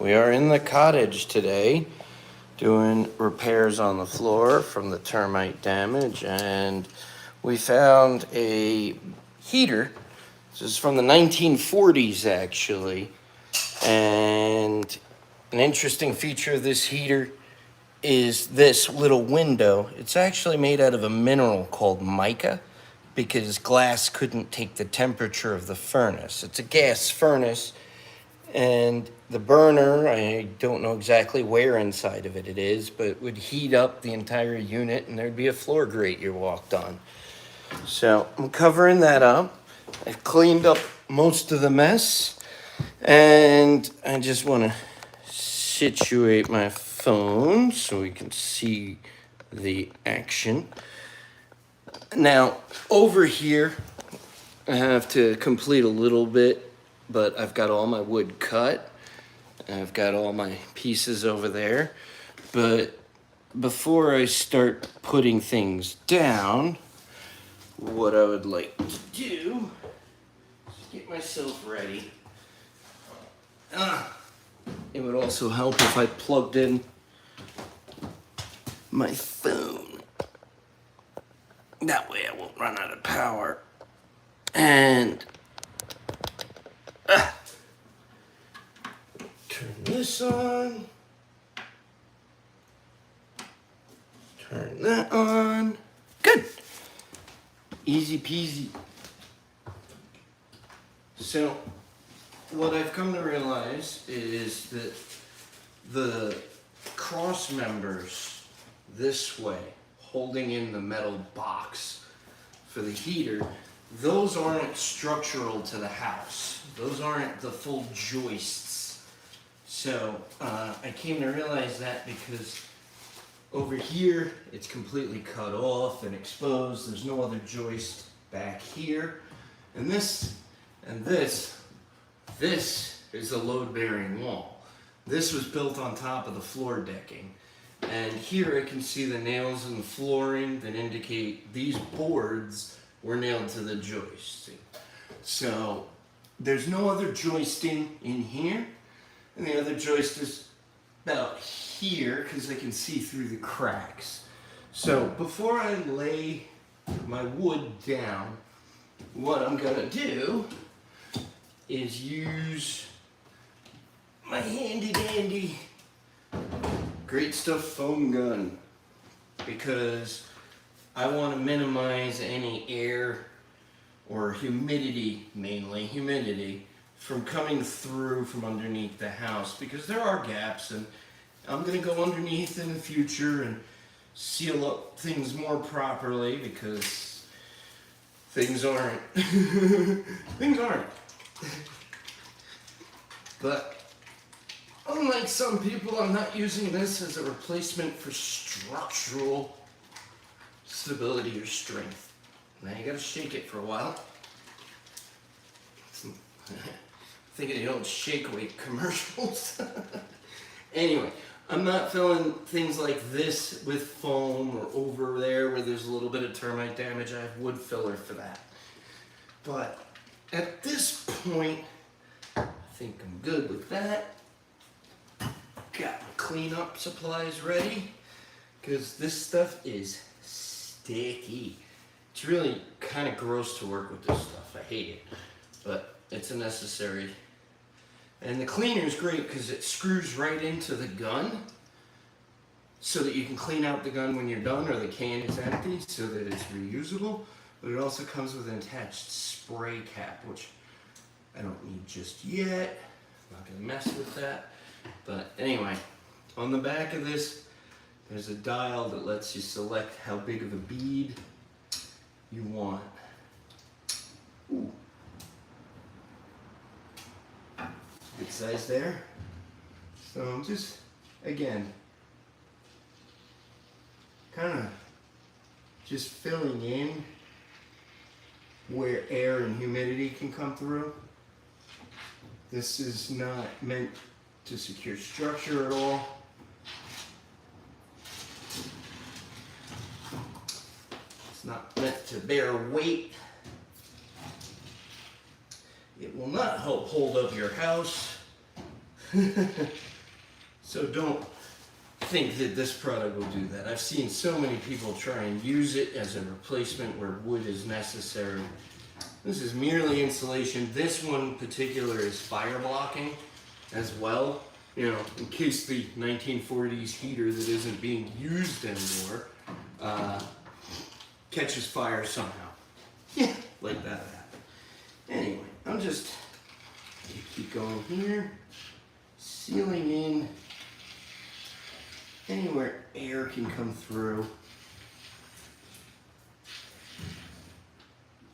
We are in the cottage today doing repairs on the floor from the termite damage, and we found a heater. This is from the 1940s actually, and an interesting feature of this heater is this little window. It's actually made out of a mineral called mica because glass couldn't take the temperature of the furnace. It's a gas furnace, and the burner, I don't know exactly where inside of it is, but it would heat up the entire unit and there'd be a floor grate you walked on. So I'm covering that up. I've cleaned up most of the mess, and I just want to situate my phone so we can see the action. Now, over here, I have to complete a little bit, but I've got all my wood cut. I've got all my pieces over there. But before I start putting things down, what I would like to do is get myself ready. It would also help if I plugged in my phone. That way I won't run out of power. And turn this on. Turn that on. Good. Easy peasy. So, what I've come to realize is that the cross members this way, holding in the metal box for the heater, those aren't structural to the house. Those aren't the full joists. So I came to realize that because over here it's completely cut off and exposed. There's no other joist back here. And this is a load-bearing wall. This was built on top of the floor decking. And here I can see the nails in the flooring that indicate these boards were nailed to the joist. So there's no other joisting in here, and the other joist is about here because I can see through the cracks. So before I lay my wood down, what I'm gonna do is use my handy dandy Great Stuff foam gun, because I want to minimize any air or humidity, mainly humidity, from coming through from underneath the house, because there are gaps, and I'm going to go underneath in the future and seal up things more properly, because things aren't. Things aren't. But unlike some people, I'm not using this as a replacement for structural stability or strength. Now you gotta shake it for a while. Thinking of the old shake weight commercials. Anyway, I'm not filling things like this with foam, or over there where there's a little bit of termite damage. I have wood filler for that. But at this point, I think I'm good with that. Got my cleanup supplies ready, because this stuff is sticky. It's really kind of gross to work with this stuff. I hate it, but it's a necessary. And the cleaner is great because it screws right into the gun so that you can clean out the gun when you're done, or the can is empty, so that it's reusable. But it also comes with an attached spray cap, which I don't need just yet. I'm not going to mess with that. But anyway, on the back of this, there's a dial that lets you select how big of a bead you want. Ooh. Good size there. So I'm just, again, kind of just filling in where air and humidity can come through. This is not meant to secure structure at all. It's not meant to bear weight. It will not help hold up your house. So don't think that this product will do that. I've seen so many people try and use it as a replacement where wood is necessary. This is merely insulation. This one in particular is fire blocking as well. You know, in case the 1940s heater that isn't being used anymore catches fire somehow. Yeah, like that. Anyway, I'm just keep going here, sealing in anywhere air can come through.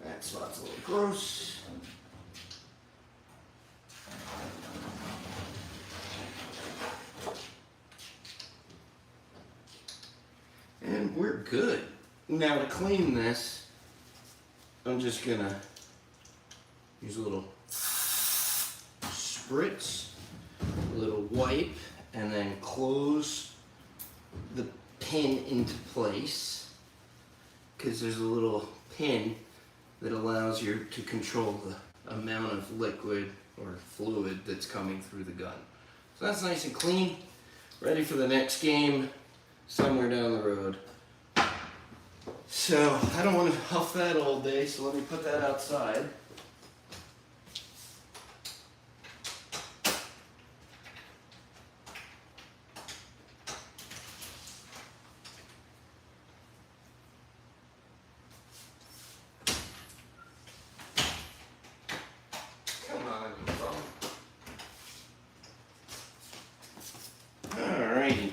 That spot's a little gross. And we're good. Now to clean this, I'm just gonna use a little spritz, a little wipe, and then close the pin into place, because there's a little pin that allows you to control the amount of liquid or fluid that's coming through the gun. So that's nice and clean, ready for the next game somewhere down the road. So I don't want to huff that all day, so let me put that outside. Come on, you bum. Alrighty.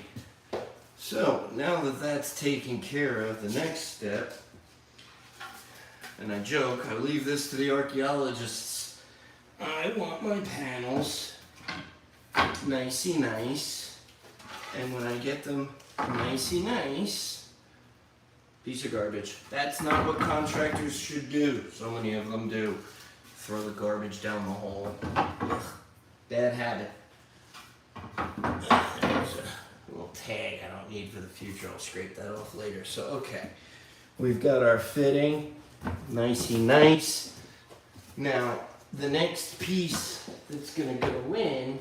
So now that that's taken care of, the next step, and I joke, I leave this to the archaeologists. I want my panels nicey nice, and when I get them nicey nice, piece of garbage. That's not what contractors should do. So many of them do. Throw the garbage down the hole. Ugh, bad habit. There's a little tag I don't need for the future. I'll scrape that off later. So, okay. We've got our fitting. Nicey nice. Now, the next piece that's going to go in,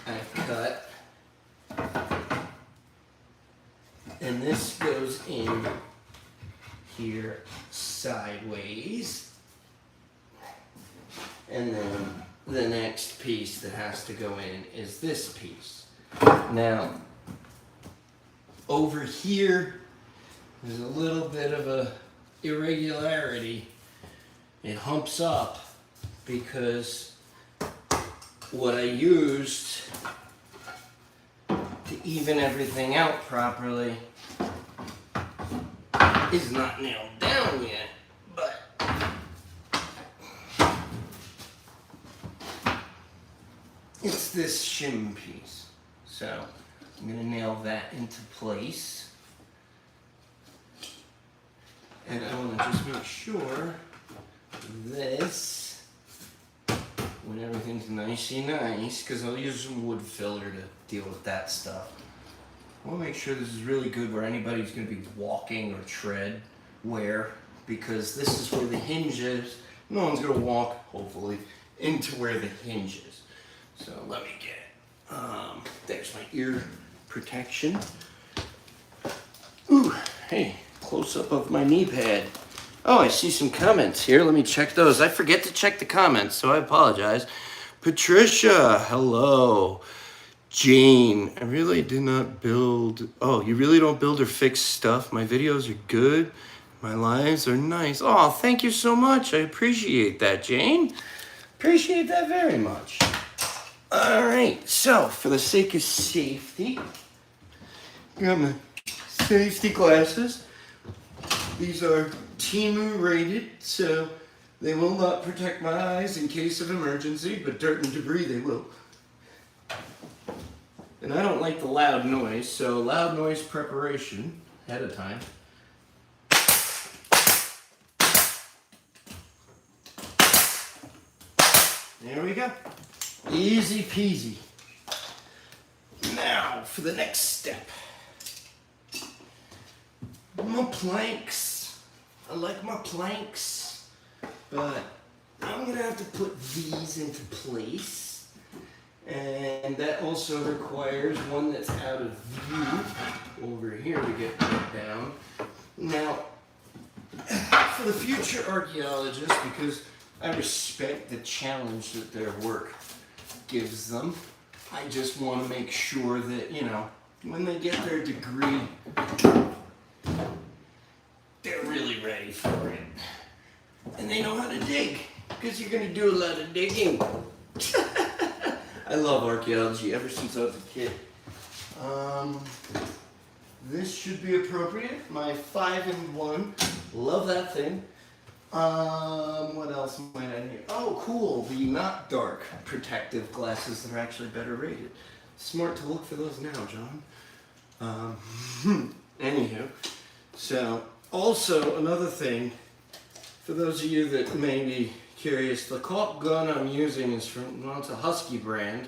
I've cut. And this goes in here sideways. And then the next piece that has to go in is this piece. Now, over here, there's a little bit of a irregularity. It humps up because what I used to even everything out properly is not nailed down yet, but it's this shim piece. So I'm going to nail that into place. And I want to just make sure this, when everything's nicey nice, because I'll use some wood filler to deal with that stuff. I want to make sure this is really good where anybody's going to be walking or tread where, because this is where the hinge is. No one's going to walk, hopefully, into where the hinge is. So let me get it. There's my ear protection. Ooh, hey. Close up of my knee pad. Oh, I see some comments here. Let me check those. I forget to check the comments, so I apologize. Patricia, hello. Jane, I really did not build. Oh, you really don't build or fix stuff? My videos are good. My lives are nice. Oh, thank you so much. I appreciate that, Jane. Appreciate that very much. All right, so for the sake of safety, I got my safety glasses. These are Timu rated, so they will not protect my eyes in case of emergency, but dirt and debris they will. And I don't like the loud noise, so loud noise preparation ahead of time. There we go. Easy peasy. Now for the next step. My planks. I like my planks, but I'm gonna have to put these into place. that also requires one that's out of view over here to get put down. Now, for the future archaeologists, because I respect the challenge that their work gives them, I just want to make sure that, you know, when they get their degree, they're really ready for it. And they know how to dig, because you're going to do a lot of digging. I love archaeology ever since I was a kid. This should be appropriate. My 5-in-1. Love that thing. What else might I need? Oh, cool. The not dark protective glasses that are actually better rated. Smart to look for those now, John. Anywho. So, also another thing, for those of you that may be curious, the caulk gun I'm using is from, well, it's a Husky brand.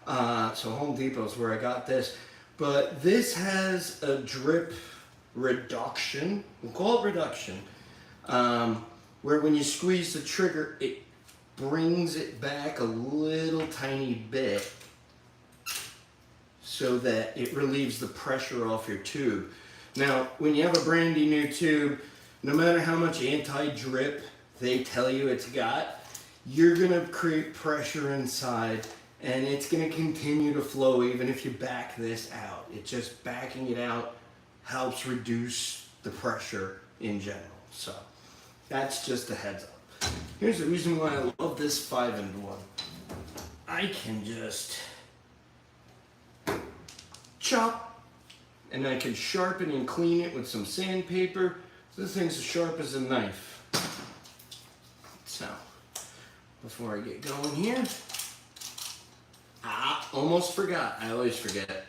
So Home Depot's where I got this. But this has a drip reduction, we'll call it reduction, where when you squeeze the trigger, it brings it back a little tiny bit so that it relieves the pressure off your tube. Now, when you have a brandy new tube, no matter how much anti-drip they tell you it's got, you're gonna create pressure inside and it's gonna continue to flow even if you back this out. It's just backing it out helps reduce the pressure in general. So that's just a heads up. Here's the reason why I love this 5-in-1. I can just chop and I can sharpen and clean it with some sandpaper. So this thing's as sharp as a knife. So before I get going here, almost forgot. I always forget,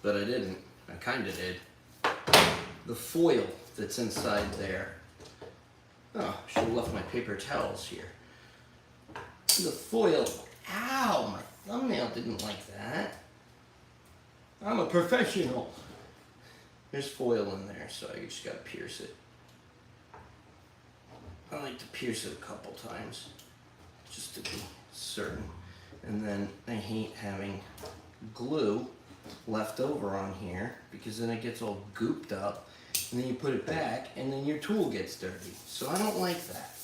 but I didn't. I kind of did. The foil that's inside there. Oh, should have left my paper towels here. The foil. Ow, my thumbnail didn't like that. I'm a professional. There's foil in there, so I just gotta pierce it. I like to pierce it a couple times, just to be certain. And then I hate having glue left over on here, because then it gets all gooped up, and then you put it back, and then your tool gets dirty. So I don't like that.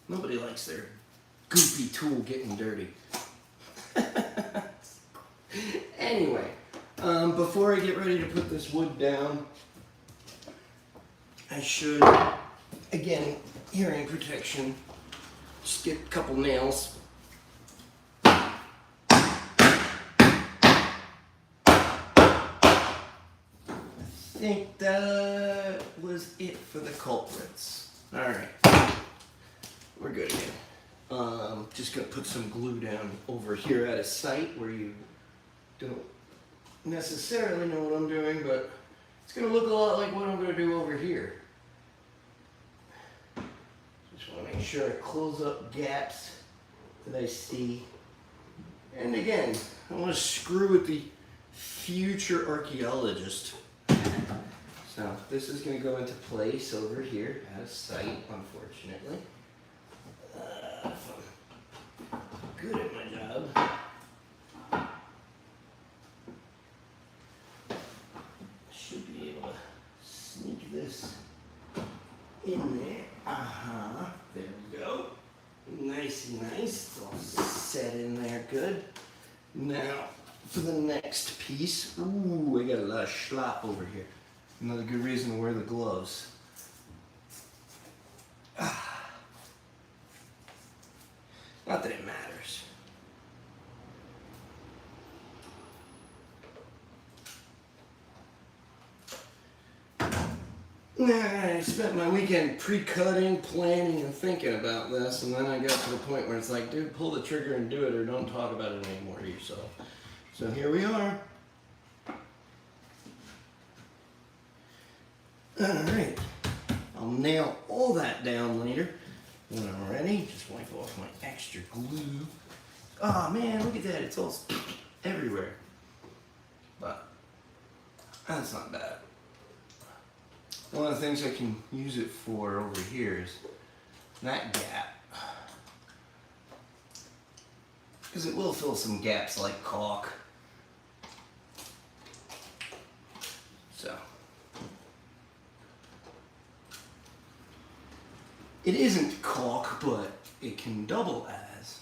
Nobody likes their goopy tool getting dirty. Anyway, before I get ready to put this wood down, I should, again, hearing protection, just get a couple nails. I think that was it for the culprits. Alright, we're good again. Just gonna put some glue down over here at a site where you don't necessarily know what I'm doing, but it's gonna look a lot like what I'm gonna do over here. Just wanna make sure I close up gaps that I see. And again, I wanna screw with the future archaeologist. So this is gonna go into place over here at a site, unfortunately. If I'm good at my job. I should be able to sneak this in there. There we go. Nicey nice. It's all set in there good. Now, for the next piece, ooh, I got a lot of schlop over here. Another good reason to wear the gloves. Not that it matters. I spent my weekend pre-cutting, planning, and thinking about this, and then I got to the point where it's like, dude, pull the trigger and do it, or don't talk about it anymore to yourself. So here we are. Alright, I'll nail all that down later. When I'm ready, just wipe off my extra glue. Oh man, look at that, it's all everywhere. But that's not bad. One of the things I can use it for over here is that gap. because it will fill some gaps like caulk. So it isn't caulk, but it can double as.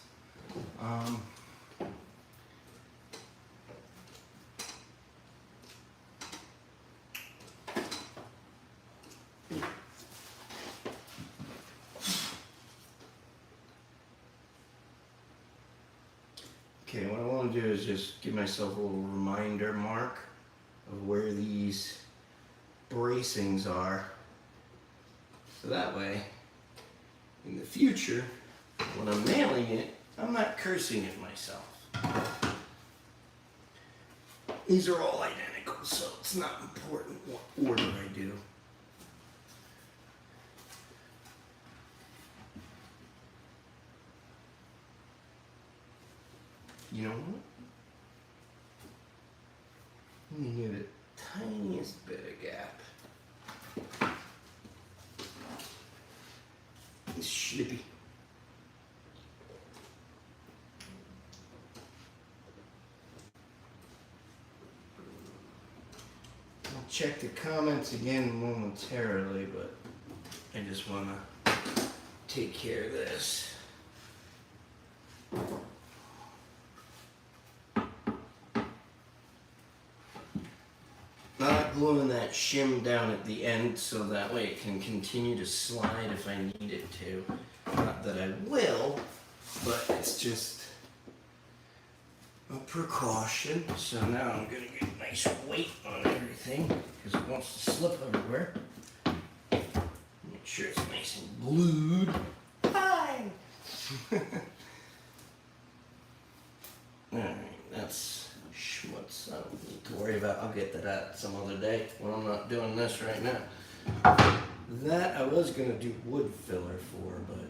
Okay, what I want to do is just give myself a little reminder mark of where these bracings are. So that way, in the future, when I'm nailing it, I'm not cursing at myself. These are all identical, so it's not important what order I do. You know what? Let me give it the tiniest bit of gap. It's slippy. I'll check the comments again momentarily, but I just want to take care of this. Not gluing that shim down at the end so that way it can continue to slide if I need it to. Not that I will, but it's just a precaution. So now I'm going to get a nice weight on everything because it wants to slip everywhere. Make sure it's nice and glued. Hi! Alright, that's schmutz. I don't need to worry about. I'll get to that some other day when I'm not doing this right now. That I was going to do wood filler for, but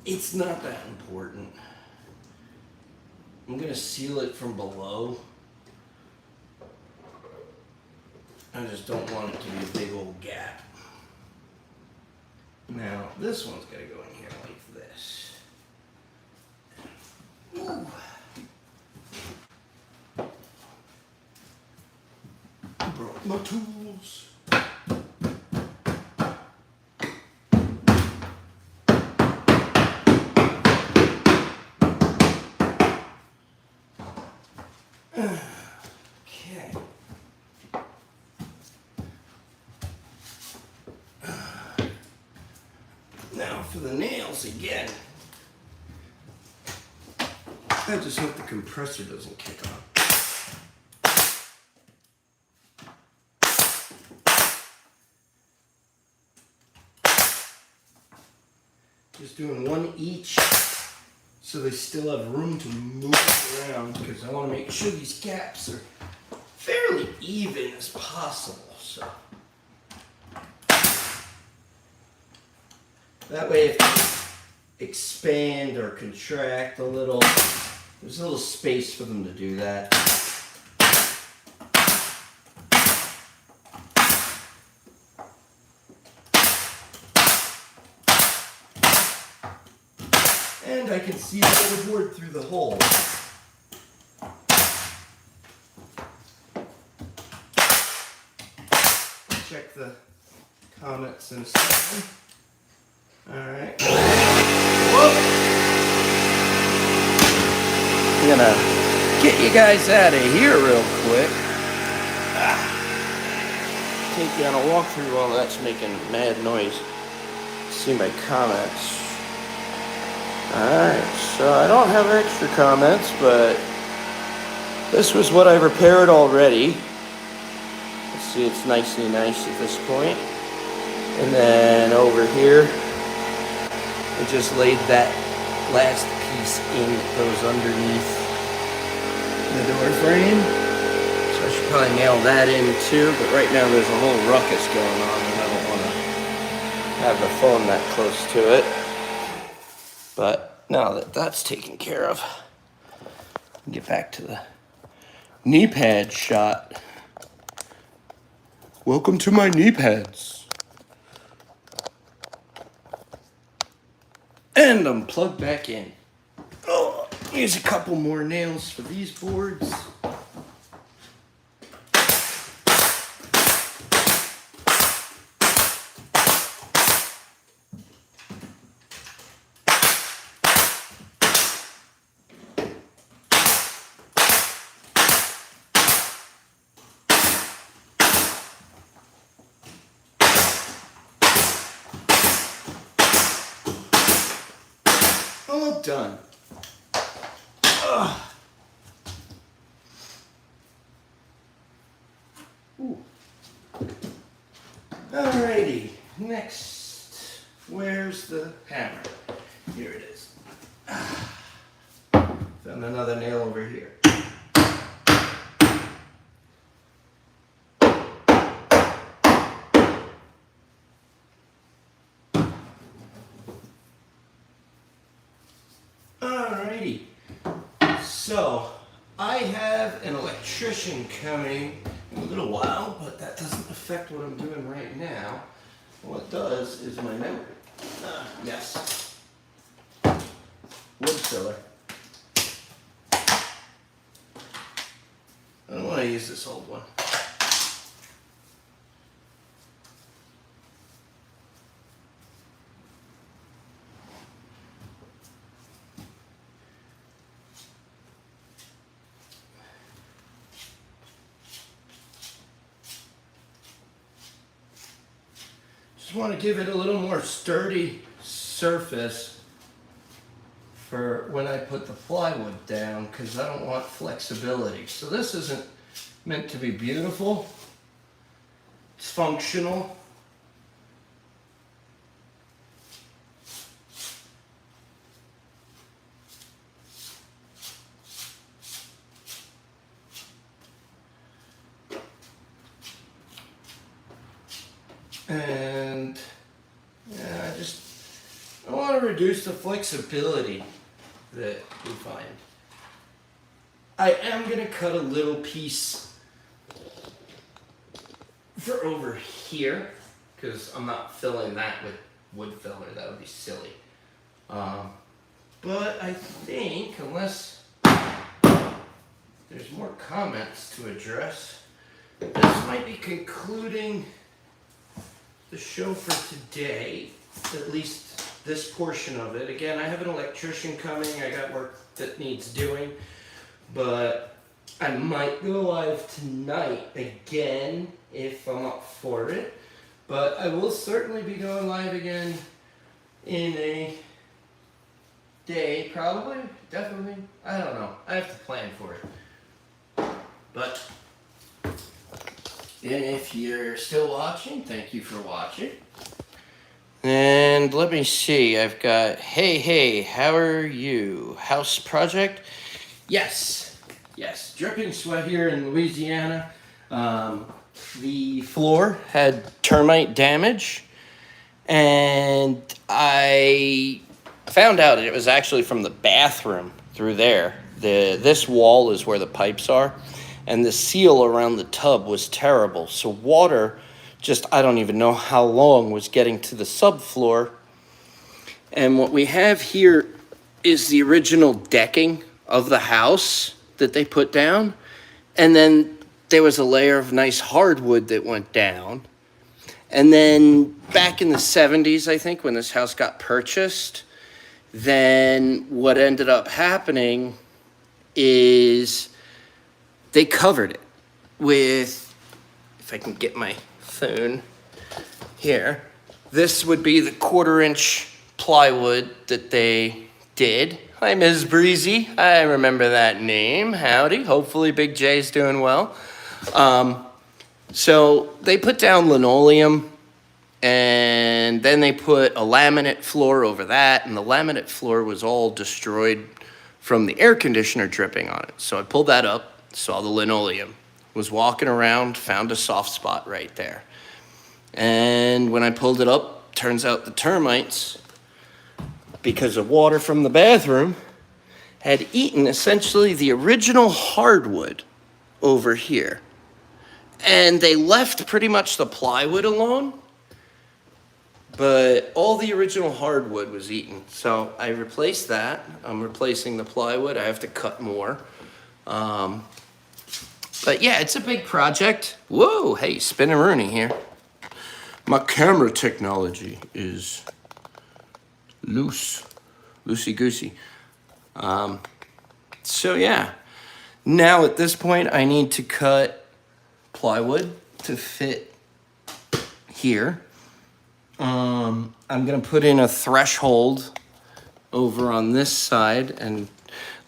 it's not that important. I'm going to seal it from below. I just don't want it to be a big old gap. Now, this one's going to go in here like this. Ooh. Brought my tools. Okay. Now for the nails again. I just hope the compressor doesn't kick on. Just doing one each so they still have room to move around because I want to make sure these gaps are fairly even as possible. So that way if they expand or contract a little, there's a little space for them to do that. And I can see the board through the hole. Check the comments in a second. Alright. I'm gonna get you guys out of here real quick. Take you on a walkthrough while that's making mad noise. See my comments. Alright, so I don't have extra comments, but this was what I repaired already. Let's see, it's nicely nice at this point. And then over here, I just laid that last piece in that goes underneath the door frame. So I should probably nail that in too, but right now there's a whole ruckus going on and I don't want to have the phone that close to it. But now that that's taken care of, get back to the knee pad shot. Welcome to my knee pads. And I'm plugged back in. use a couple more nails for these boards. All done. Ugh. Ooh. Alrighty, next, where's the hammer? Here it is. Found another nail over here. Alrighty, so I have an electrician coming in a little while, but that doesn't affect what I'm doing right now. What does is my memory. Yes. Wood filler. I don't want to use this old one. Just want to give it a little more sturdy surface for when I put the plywood down, because I don't want flexibility. So this isn't meant to be beautiful. It's functional. And yeah, I want to reduce the flexibility that we find. I am going to cut a little piece for over here, because I'm not filling that with wood filler. That would be silly. But I think, unless there's more comments to address, this might be concluding the show for today, at least this portion of it. Again, I have an electrician coming. I got work that needs doing, but I might go live tonight again if I'm up for it. But I will certainly be going live again in a day, probably, definitely. I don't know. I have to plan for it. But if you're still watching, thank you for watching. And let me see, I've got, hey, how are you? House project? Yes, dripping sweat here in Louisiana. The floor had termite damage, and I found out it was actually from the bathroom through there. This wall is where the pipes are, and the seal around the tub was terrible. So water, just I don't even know how long, was getting to the subfloor. And what we have here is the original decking of the house that they put down. And then there was a layer of nice hardwood that went down. And then back in the 70s, I think, when this house got purchased, then what ended up happening is they covered it with, if I can get my phone here, this would be the 1/4-inch plywood that they did. Hi, Ms. Breezy. I remember that name. Howdy. Hopefully Big J's doing well. So they put down linoleum, and then they put a laminate floor over that, and the laminate floor was all destroyed from the air conditioner dripping on it. So I pulled that up, saw the linoleum, was walking around, found a soft spot right there. And when I pulled it up, turns out the termites, because of water from the bathroom, had eaten essentially the original hardwood over here. And they left pretty much the plywood alone. but all the original hardwood was eaten. So I replaced that. I'm replacing the plywood. I have to cut more. But yeah, it's a big project. Whoa, hey, spin-a-rooney here. My camera technology is loosey-goosey. So yeah, now at this point I need to cut plywood to fit here. I'm gonna put in a threshold over on this side and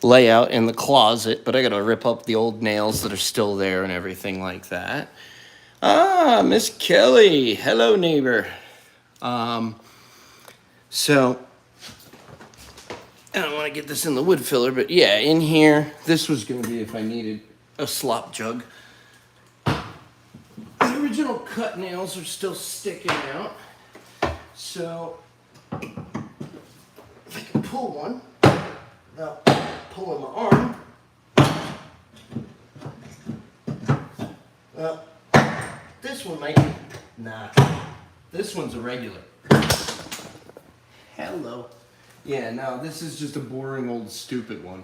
lay out in the closet, but I gotta rip up the old nails that are still there and everything like that. Ah, Miss Kelly, hello neighbor. So I don't want to get this in the wood filler, but yeah, in here, this was gonna be if I needed a slop jug. The original cut nails are still sticking out. So, if I can pull one without pulling my arm. This one might be, nah, this one's a regular. Hello. Yeah, no, this is just a boring old stupid one.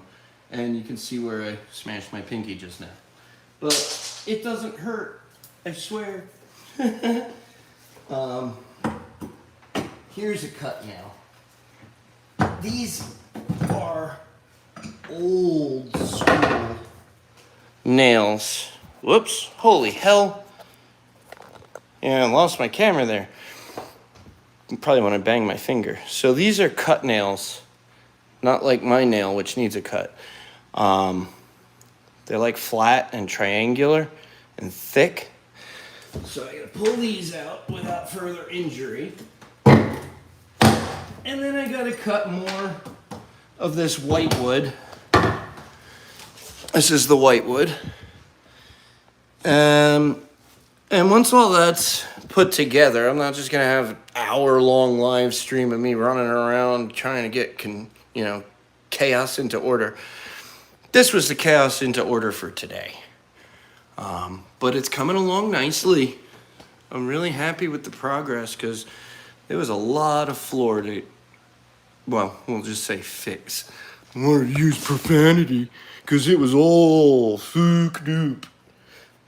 And you can see where I smashed my pinky just now. But it doesn't hurt, I swear. Here's a cut nail. These are old school nails. Whoops, holy hell. Yeah, I lost my camera there. You probably want to bang my finger. So these are cut nails, not like my nail, which needs a cut. They're like flat and triangular and thick. So I gotta pull these out without further injury. And then I gotta cut more of this white wood. This is the white wood. And once all that's put together, I'm not just gonna have an hour-long live stream of me running around trying to get, chaos into order. This was the chaos into order for today. But it's coming along nicely. I'm really happy with the progress because there was a lot of floor to, well, we'll just say fix. I wanted to use profanity because it was all fook-doop.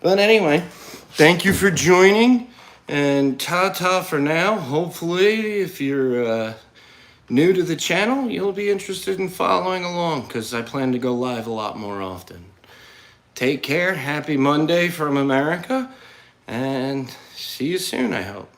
But anyway, thank you for joining, and ta-ta for now. Hopefully, if you're new to the channel, you'll be interested in following along because I plan to go live a lot more often. Take care. Happy Monday from America, and see you soon, I hope.